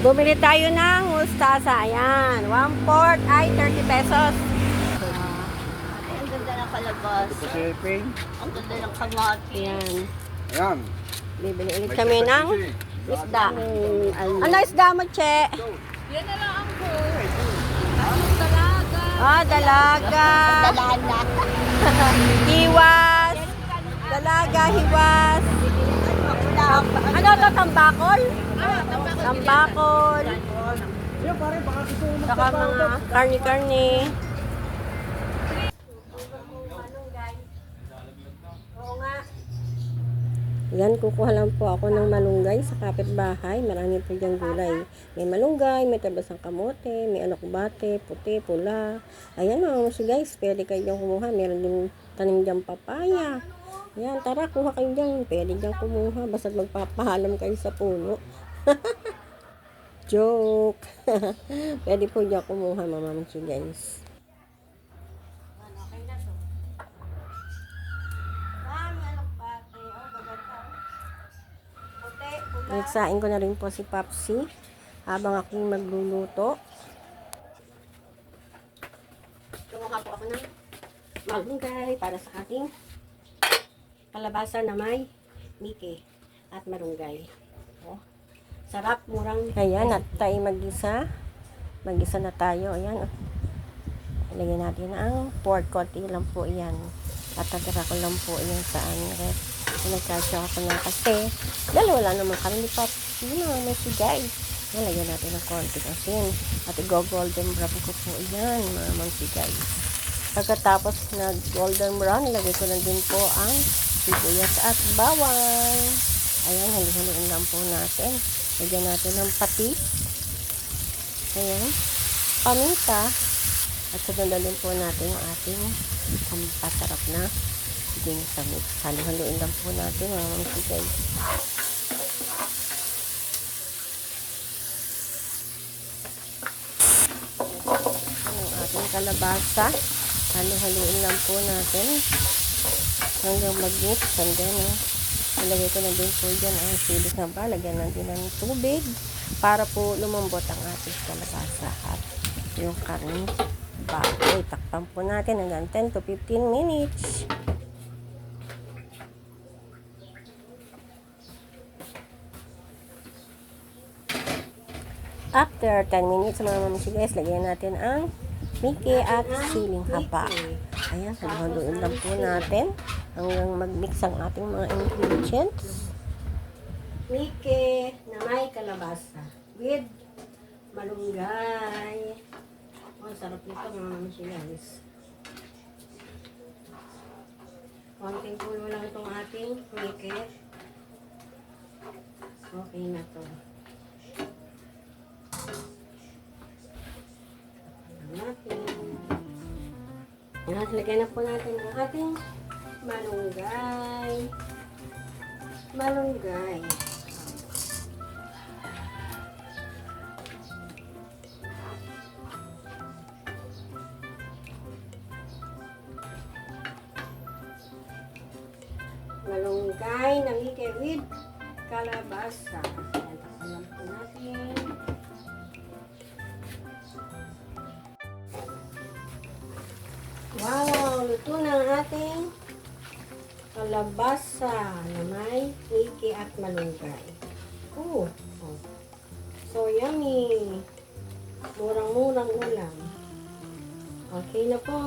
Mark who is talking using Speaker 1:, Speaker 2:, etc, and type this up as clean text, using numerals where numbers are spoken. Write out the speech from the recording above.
Speaker 1: Bumili tayo ng mustasa. Ayan. 1/4 ay 30 pesos.
Speaker 2: Ay, ang ganda ng kalabasa.
Speaker 3: Shipping.
Speaker 2: Ang ganda ng kamatis.
Speaker 1: Ayan.
Speaker 3: Ayan.
Speaker 1: Bibili ulit kami ng isda. Ano isda mo, Che?
Speaker 4: Yan na lang ang goal. Dalaga.
Speaker 1: Ah, dalaga.
Speaker 2: Dalana.
Speaker 1: Hiwas. Dalaga, hiwas. Ano to, tambakol? Tambakol. Saka mga karni-karni. Oo nga. Yan, kukuha lang po ako ng malunggay sa kapitbahay. Marami po diyang gulay. May malunggay, may tabasang kamote, may alokbate, puti, pula. Ayan mga musi guys, pwede kayo diyang kumuha. Meron din tanim diyang papaya. Ayan, tara, kuha kayo dyan. Pwede diyang kumuha. Basta magpapahalam kayo sa puno. Joke. Pwede po diyang kumuha mga musi guys. Nagsain ko na rin po si Papsi habang ako'y magluluto. Kumuha po ako ng malunggay para sa ating kalabasa na may miki at marunggay. Oh, sarap, murang. Ayan, at tayo mag-isa. Mag-isa na tayo. Ayan. Ilagyan natin ang pork. Konti lang po yan. Tatagara ko lang po yan sa rep. Nagkasya ako na kasi dalawa lang naman kami ni Papi. May sigay. Nalagyan natin ng konting asin. At i-golden brown ko po yan, mga mansigay. Pagkatapos na golden brown, nilagay ko na din po ang sibuyas at bawang. Ayan, hali-haliin lang po natin. Lagyan natin ng patis. Ayan. Paminta. At sundan din po natin yung ating pampasarap na din sa mix. Halo-haloin lang po natin mga mansigay. Ang ating kalabasa. Halo-haloin lang po natin hanggang mag-mix. And then, ilagay ko na din po dyan ang sili na ba. Lagyan natin ng tubig para po lumambot ang ating kalabasa at yung karne baboy. Takpan po natin hanggang 10 to 15 minutes. After 10 minutes, mga mamisi guys, lagyan natin ang miki at siling haba. Ayan, haluin lang po natin hanggang mag-mix ang ating mga ingredients. Miki na may kalabasa with malunggay. Oh, sarap nito mga mamisi guys. Konting puno lang itong ating miki. Okay na to. Lagyan na po natin ang ating malunggay. Malunggay. Malunggay na miki with kalabasa. Ayan, po natin. Wow! Luto na ang ating kalabasa na may miki at malunggay. Oh! So yummy! Murang-murang ulam. Okay na po.